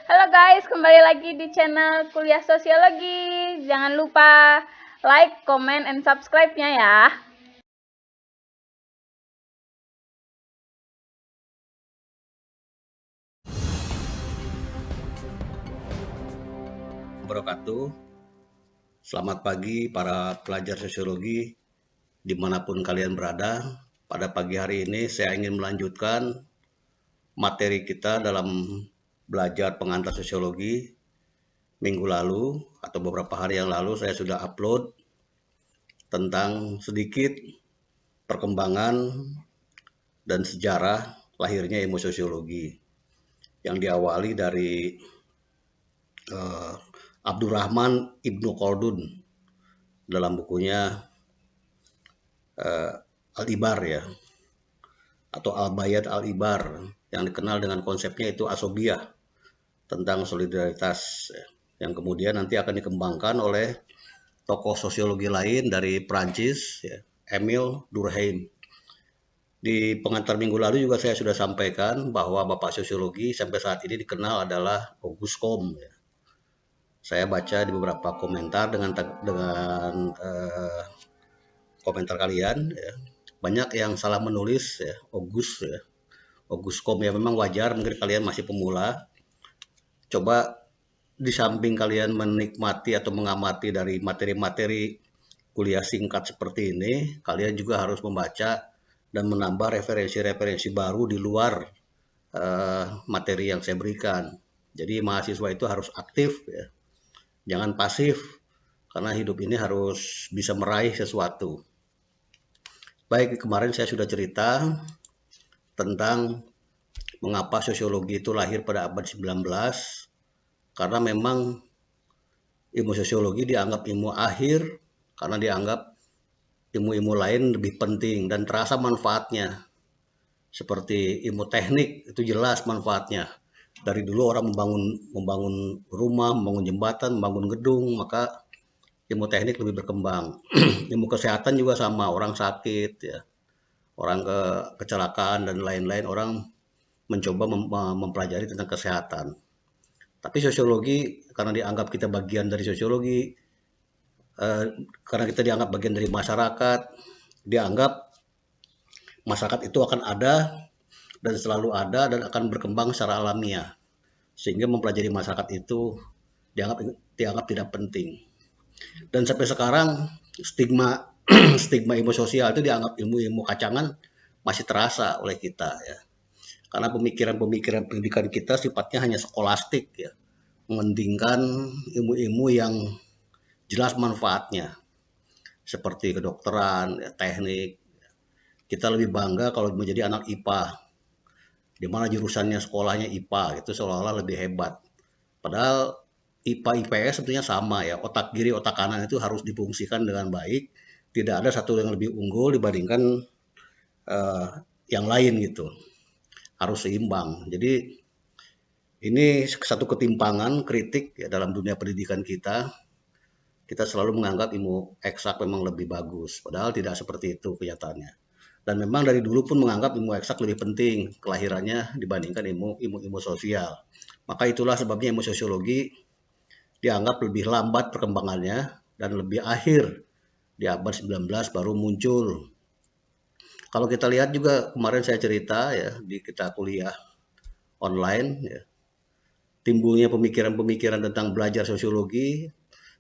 Halo guys, kembali lagi di channel Kuliah Sosiologi. Jangan lupa like, comment, and subscribe-nya ya. Wabarakatuh. Selamat pagi para pelajar sosiologi dimanapun kalian berada. Pada pagi hari ini saya ingin melanjutkan materi kita dalam belajar pengantar sosiologi. Minggu lalu atau beberapa hari yang lalu saya sudah upload tentang sedikit perkembangan dan sejarah lahirnya ilmu sosiologi yang diawali dari Abdurrahman Ibnu Khaldun dalam bukunya Al-Ibar ya, atau Al-Bayat Al-Ibar yang dikenal dengan konsepnya itu asobiah tentang solidaritas yang kemudian nanti akan dikembangkan oleh tokoh sosiologi lain dari Prancis ya, Emile Durkheim. Di pengantar minggu lalu juga saya sudah sampaikan bahwa Bapak Sosiologi sampai saat ini dikenal adalah Auguste Comte. Ya. Saya baca di beberapa komentar dengan komentar kalian, ya. Banyak yang salah menulis ya, Auguste ya. Auguste Comte ya, memang wajar mungkin kalian masih pemula. Coba di samping kalian menikmati atau mengamati dari materi-materi kuliah singkat seperti ini, kalian juga harus membaca dan menambah referensi-referensi baru di luar materi yang saya berikan. Jadi mahasiswa itu harus aktif ya. Jangan pasif karena hidup ini harus bisa meraih sesuatu. Baik, kemarin saya sudah cerita tentang mengapa sosiologi itu lahir pada abad 19, karena memang ilmu sosiologi dianggap ilmu akhir karena dianggap ilmu-ilmu lain lebih penting dan terasa manfaatnya. Seperti ilmu teknik itu jelas manfaatnya. Dari dulu orang membangun rumah, membangun jembatan, membangun gedung, maka ilmu teknik lebih berkembang. Ilmu kesehatan juga sama, orang sakit ya, orang kecelakaan dan lain-lain, orang mencoba mempelajari tentang kesehatan. Tapi sosiologi karena dianggap kita bagian dari sosiologi, karena kita dianggap bagian dari masyarakat, dianggap masyarakat itu akan ada dan selalu ada dan akan berkembang secara alamiah. Sehingga mempelajari masyarakat itu dianggap tidak penting. Dan sampai sekarang stigma stigma ilmu sosial itu dianggap ilmu-ilmu kacangan masih terasa oleh kita ya. Karena pemikiran-pemikiran pendidikan kita sifatnya hanya skolastik ya. Mementingkan ilmu-ilmu yang jelas manfaatnya seperti kedokteran, ya, teknik. Kita lebih bangga kalau menjadi anak IPA, di mana jurusannya sekolahnya IPA, itu seolah-olah lebih hebat. Padahal IPA IPS sebetulnya sama ya, otak kiri otak kanan itu harus difungsikan dengan baik. Tidak ada satu yang lebih unggul dibandingkan uh, yang lain gitu. Harus seimbang. Jadi ini satu ketimpangan kritik ya dalam dunia pendidikan kita. Kita selalu menganggap ilmu eksak memang lebih bagus, padahal tidak seperti itu kenyataannya. Dan memang dari dulu pun menganggap ilmu eksak lebih penting kelahirannya dibandingkan ilmu sosial. Maka itulah sebabnya ilmu sosiologi dianggap lebih lambat perkembangannya dan lebih akhir di abad 19 baru muncul. Kalau kita lihat juga kemarin saya cerita ya di kita kuliah online ya, timbulnya pemikiran-pemikiran tentang belajar sosiologi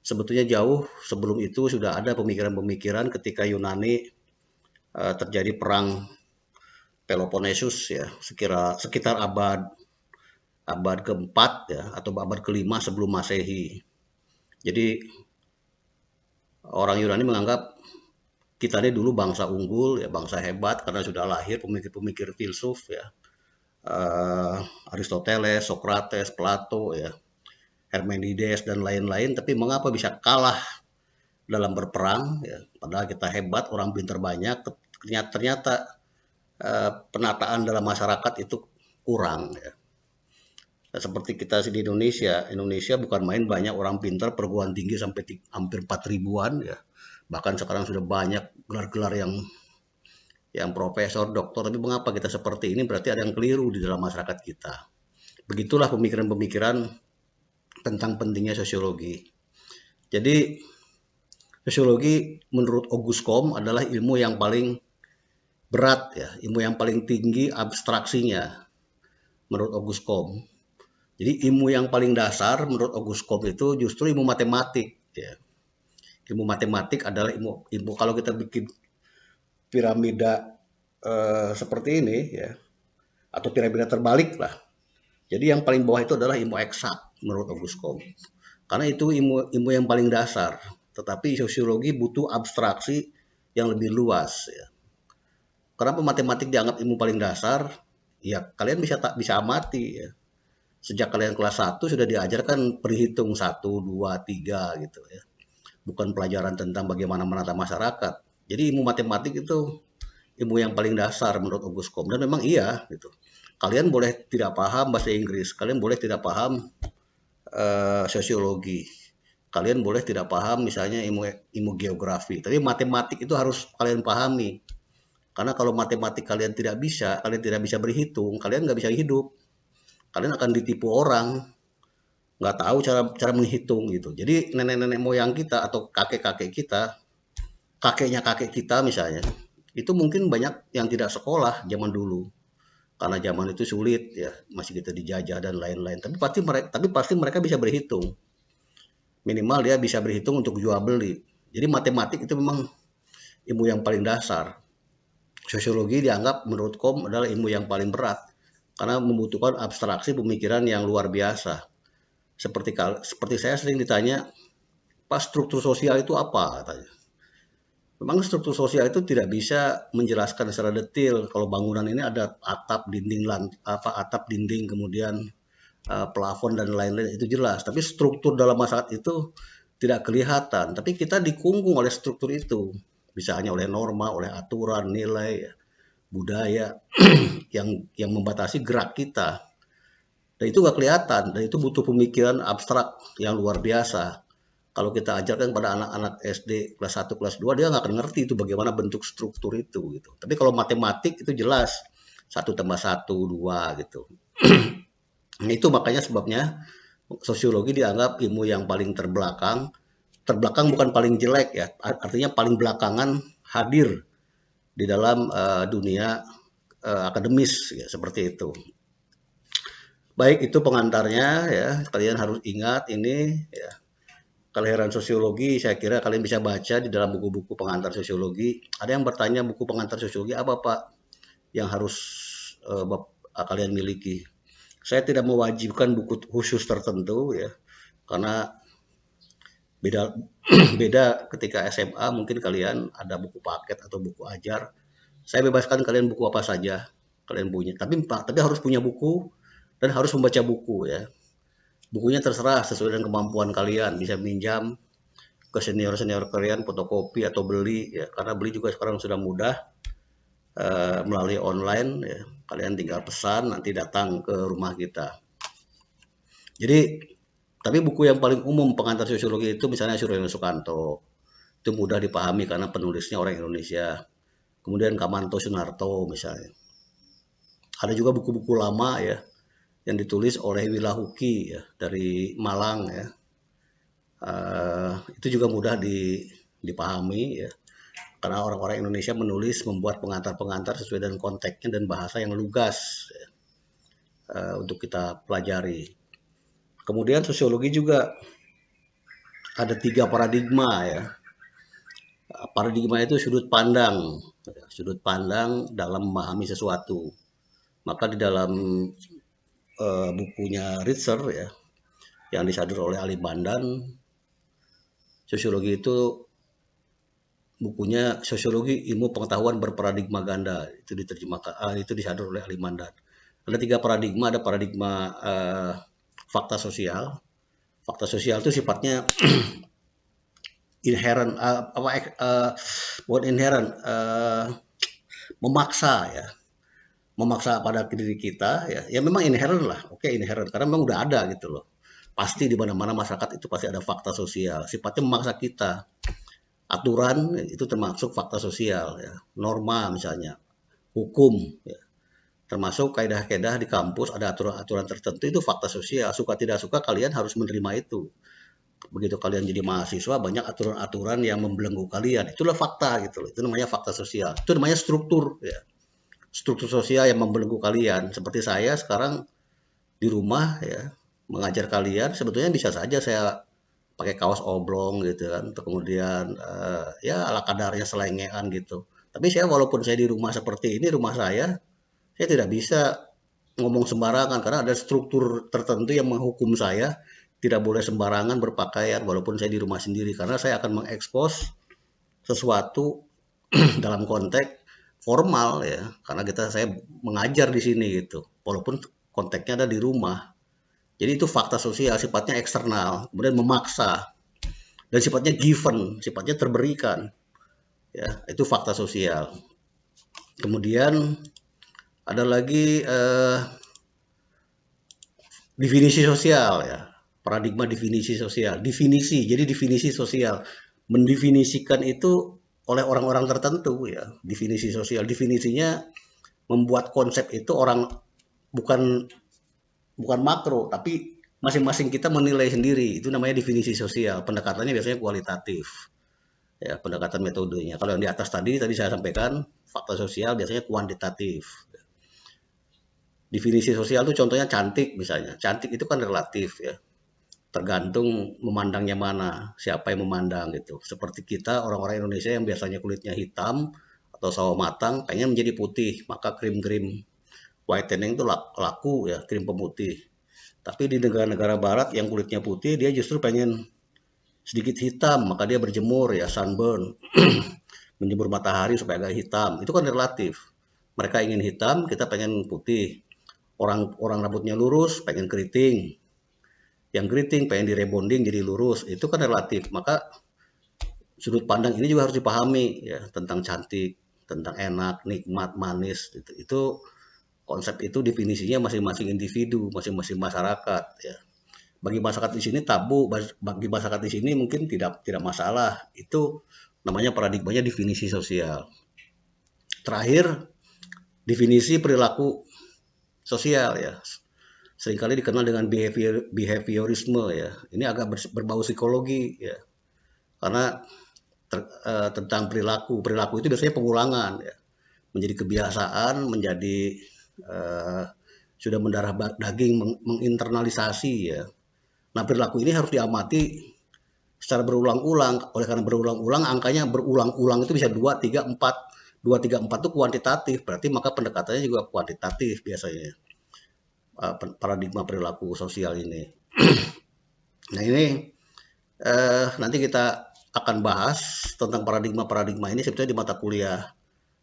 sebetulnya jauh sebelum itu sudah ada pemikiran-pemikiran ketika Yunani terjadi perang Peloponnesus ya sekitar abad keempat ya atau abad kelima sebelum Masehi. Jadi orang Yunani menganggap kita ini dulu bangsa unggul ya, bangsa hebat karena sudah lahir pemikir-pemikir filsuf ya, Aristoteles, Socrates, Plato ya, Hermenides dan lain-lain. Tapi mengapa bisa kalah dalam berperang ya, padahal kita hebat, orang pintar banyak, ternyata penataan dalam masyarakat itu kurang ya. Nah, seperti kita di Indonesia bukan main, banyak orang pintar, perguruan tinggi sampai hampir 4 ribuan ya. Bahkan sekarang sudah banyak gelar-gelar yang profesor, doktor, tapi mengapa kita seperti ini? Berarti ada yang keliru di dalam masyarakat kita. Begitulah pemikiran-pemikiran tentang pentingnya sosiologi. Jadi sosiologi menurut Auguste Comte adalah ilmu yang paling berat ya, ilmu yang paling tinggi abstraksinya menurut Auguste Comte. Jadi ilmu yang paling dasar menurut Auguste Comte itu justru ilmu matematik ya. Ilmu matematik adalah ilmu kalau kita bikin piramida seperti ini ya, atau piramida terbalik lah. Jadi yang paling bawah itu adalah ilmu eksak menurut Auguste Comte. Karena itu ilmu yang paling dasar. Tetapi sosiologi butuh abstraksi yang lebih luas ya. Kenapa matematik dianggap ilmu paling dasar? Ya kalian bisa amati ya. Sejak kalian kelas 1 sudah diajarkan perhitung 1, 2, 3 gitu ya. Bukan pelajaran tentang bagaimana menata masyarakat. Jadi ilmu matematik itu ilmu yang paling dasar menurut Auguste Comte, dan memang iya gitu. Kalian boleh tidak paham bahasa Inggris, kalian boleh tidak paham sosiologi, kalian boleh tidak paham misalnya ilmu geografi, tapi matematik itu harus kalian pahami. Karena kalau matematik kalian tidak bisa berhitung, kalian nggak bisa hidup. Kalian akan ditipu orang, nggak tahu cara menghitung gitu. Jadi nenek-nenek moyang kita atau kakek-kakek kita, kakeknya kakek kita misalnya, itu mungkin banyak yang tidak sekolah zaman dulu. Karena zaman itu sulit ya, masih kita dijajah dan lain-lain. Tapi pasti mereka bisa berhitung. Minimal dia bisa berhitung untuk jual beli. Jadi matematik itu memang ilmu yang paling dasar. Sosiologi dianggap menurut Comte adalah ilmu yang paling berat karena membutuhkan abstraksi pemikiran yang luar biasa. Seperti saya sering ditanya, Pak, struktur sosial itu apa? Katanya. Memang struktur sosial itu tidak bisa menjelaskan secara detail. Kalau bangunan ini ada atap, dinding, kemudian plafon dan lain-lain, itu jelas. Tapi struktur dalam masyarakat itu tidak kelihatan. Tapi kita dikungkung oleh struktur itu. Misalnya oleh norma, oleh aturan, nilai, budaya yang membatasi gerak kita. Dan itu nggak kelihatan. Dan itu butuh pemikiran abstrak yang luar biasa. Kalau kita ajarkan pada anak-anak SD kelas 1, kelas 2, dia nggak akan ngerti itu bagaimana bentuk struktur itu gitu. Tapi kalau matematik itu jelas 1 tambah 1, 2 gitu. Nah, itu makanya sebabnya sosiologi dianggap ilmu yang paling terbelakang. Terbelakang bukan paling jelek ya, artinya paling belakangan hadir di dalam dunia akademis ya, seperti itu. Baik, itu pengantarnya ya. Kalian harus ingat ini ya. Kelahiran sosiologi, saya kira kalian bisa baca di dalam buku-buku pengantar sosiologi. Ada yang bertanya buku pengantar sosiologi apa Pak yang harus kalian miliki. Saya tidak mewajibkan buku khusus tertentu ya, karena beda beda ketika SMA mungkin kalian ada buku paket atau buku ajar. Saya bebaskan kalian buku apa saja kalian punya. Tapi harus punya buku dan harus membaca buku ya. Bukunya terserah sesuai dengan kemampuan kalian, bisa minjam ke senior-senior kalian, fotokopi atau beli ya, karena beli juga sekarang sudah mudah melalui online ya. Kalian tinggal pesan nanti datang ke rumah kita. Jadi tapi buku yang paling umum pengantar sosiologi itu misalnya Suryono Sukanto. Itu mudah dipahami karena penulisnya orang Indonesia. Kemudian Kamanto Sunarto misalnya. Ada juga buku-buku lama ya yang ditulis oleh Wilahuki ya, dari Malang ya. Itu juga mudah dipahami ya, karena orang-orang Indonesia membuat pengantar-pengantar sesuai dengan konteksnya dan bahasa yang lugas ya, untuk kita pelajari. Kemudian sosiologi juga ada 3 paradigma ya. Paradigma itu sudut pandang dalam memahami sesuatu. Maka di dalam bukunya Ritzer ya, yang disadur oleh Ali Bandan, sosiologi itu bukunya Sosiologi Ilmu Pengetahuan Berparadigma Ganda, itu diterjemahkan, itu disadur oleh Ali Bandan. Ada 3 paradigma, ada paradigma fakta sosial. Fakta sosial itu sifatnya inherent, memaksa ya. Memaksa pada diri kita ya memang inherent lah, oke inherent karena memang udah ada gitu loh. Pasti di mana-mana masyarakat itu pasti ada fakta sosial, sifatnya memaksa kita. Aturan itu termasuk fakta sosial ya, norma misalnya, hukum ya. Termasuk kaidah-kaidah di kampus ada aturan-aturan tertentu, itu fakta sosial. Suka tidak suka kalian harus menerima itu. Begitu kalian jadi mahasiswa, banyak aturan-aturan yang membelenggu kalian. Itulah fakta gitu loh. Itu namanya fakta sosial. Itu namanya struktur ya. Struktur sosial yang membelenggu kalian. Seperti saya sekarang di rumah ya, mengajar kalian, sebetulnya bisa saja saya pakai kaos oblong gitu kan, atau kemudian ya ala kadarnya selengean gitu. Tapi saya walaupun saya di rumah seperti ini, rumah saya tidak bisa ngomong sembarangan karena ada struktur tertentu yang menghukum saya tidak boleh sembarangan berpakaian walaupun saya di rumah sendiri, karena saya akan mengekspos sesuatu dalam konteks formal ya, karena saya mengajar di sini gitu walaupun konteksnya ada di rumah. Jadi itu fakta sosial, sifatnya eksternal, kemudian memaksa, dan sifatnya given, sifatnya terberikan. Ya, itu fakta sosial. Kemudian ada lagi definisi sosial ya, paradigma definisi sosial. Definisi, jadi definisi sosial mendefinisikan itu oleh orang-orang tertentu ya. Definisi sosial, definisinya membuat konsep itu orang bukan makro, tapi masing-masing kita menilai sendiri. Itu namanya definisi sosial. Pendekatannya biasanya kualitatif. Ya, pendekatan metodenya. Kalau yang di atas tadi saya sampaikan, fakta sosial biasanya kuantitatif. Definisi sosial itu contohnya cantik misalnya. Cantik itu kan relatif ya. Tergantung memandangnya mana, siapa yang memandang gitu. Seperti kita orang-orang Indonesia yang biasanya kulitnya hitam atau sawo matang pengen menjadi putih, maka krim-krim whitening itu laku ya, krim pemutih. Tapi di negara-negara barat yang kulitnya putih, dia justru pengen sedikit hitam, maka dia berjemur ya, sunburn, menjemur matahari supaya agak hitam. Itu kan relatif. Mereka ingin hitam, kita pengen putih. Orang rambutnya lurus, pengen keriting. Yang keriting pengen direbonding jadi lurus. Itu kan relatif. Maka sudut pandang ini juga harus dipahami ya, tentang cantik, tentang enak, nikmat, manis. Itu konsep itu definisinya masing-masing individu, masing-masing masyarakat ya. Bagi masyarakat di sini tabu, bagi masyarakat di sini mungkin tidak masalah. Itu namanya paradigmanya definisi sosial. Terakhir, definisi perilaku sosial ya. Seringkali dikenal dengan behaviorisme ya. Ini agak berbau psikologi ya. Karena tentang perilaku itu biasanya pengulangan ya. Menjadi kebiasaan, menjadi sudah mendarah daging, menginternalisasi ya. Nah, perilaku ini harus diamati secara berulang-ulang. Oleh karena berulang-ulang, angkanya berulang-ulang itu bisa 2, 3, 4. 2, 3, 4 itu kuantitatif, berarti maka pendekatannya juga kuantitatif biasanya. Paradigma perilaku sosial ini. Nah, ini nanti kita akan bahas tentang paradigma-paradigma ini sebetulnya di mata kuliah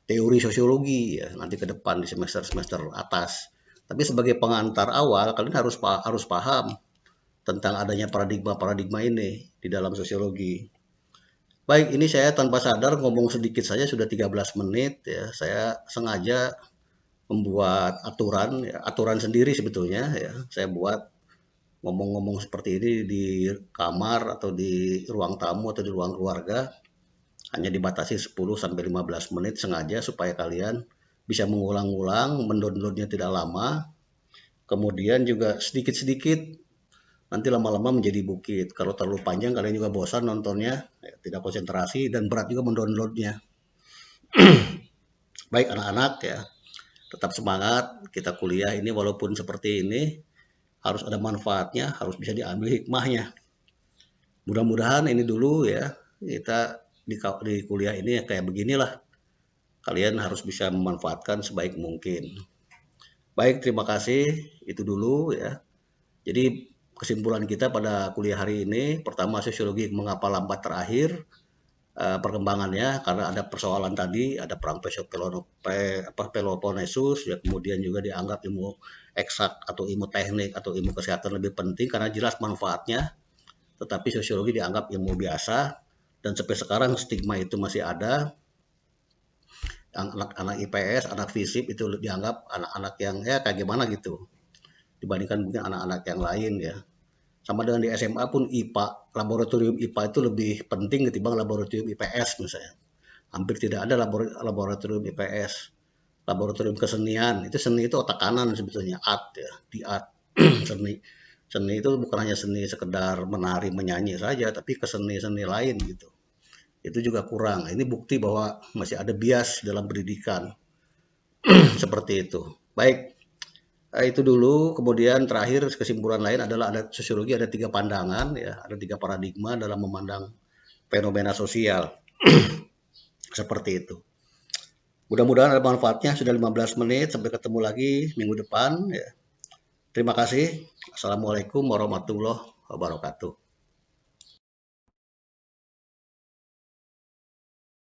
teori sosiologi ya, nanti ke depan di semester-semester atas. Tapi sebagai pengantar awal, kalian harus paham tentang adanya paradigma-paradigma ini di dalam sosiologi. Baik, ini saya tanpa sadar ngomong sedikit saja sudah 13 menit ya. Saya sengaja membuat aturan sendiri sebetulnya ya. Saya buat ngomong-ngomong seperti ini di kamar atau di ruang tamu atau di ruang keluarga hanya dibatasi 10 sampai 15 menit sengaja supaya kalian bisa mengulang-ulang, mendownloadnya tidak lama. Kemudian juga sedikit-sedikit nanti lama-lama menjadi bukit. Kalau terlalu panjang kalian juga bosan nontonnya, ya, tidak konsentrasi dan berat juga mendownloadnya. Baik anak-anak ya, tetap semangat, kita kuliah ini walaupun seperti ini harus ada manfaatnya, harus bisa diambil hikmahnya. Mudah-mudahan ini dulu ya, kita di kuliah ini kayak beginilah. Kalian harus bisa memanfaatkan sebaik mungkin. Baik, terima kasih. Itu dulu ya. Jadi kesimpulan kita pada kuliah hari ini, pertama sosiologi mengapa lambat terakhir, perkembangannya karena ada persoalan tadi, ada perang Peloponnesus, ya, kemudian juga dianggap ilmu eksak atau ilmu teknik atau ilmu kesehatan lebih penting karena jelas manfaatnya, tetapi sosiologi dianggap ilmu biasa dan sampai sekarang stigma itu masih ada. Anak-anak IPS, anak FISIP itu dianggap anak-anak yang ya kayak gimana gitu dibandingkan mungkin anak-anak yang lain ya. Sama dengan di SMA pun IPA, laboratorium IPA itu lebih penting ketimbang laboratorium IPS misalnya. Hampir tidak ada laboratorium IPS. laboratorium kesenian. Itu seni itu otak kanan sebetulnya, art ya, di art. Seni. Seni itu bukan hanya seni sekedar menari, menyanyi saja, tapi ke seni-seni lain gitu. Itu juga kurang. Ini bukti bahwa masih ada bias dalam pendidikan. Seperti itu. Baik, itu dulu. Kemudian terakhir kesimpulan lain adalah ada sosiologi ada 3 pandangan ya, ada 3 paradigma dalam memandang fenomena sosial. Seperti itu. Mudah-mudahan ada manfaatnya. Sudah 15 menit, sampai ketemu lagi minggu depan ya. Terima kasih. Assalamualaikum warahmatullahi wabarakatuh.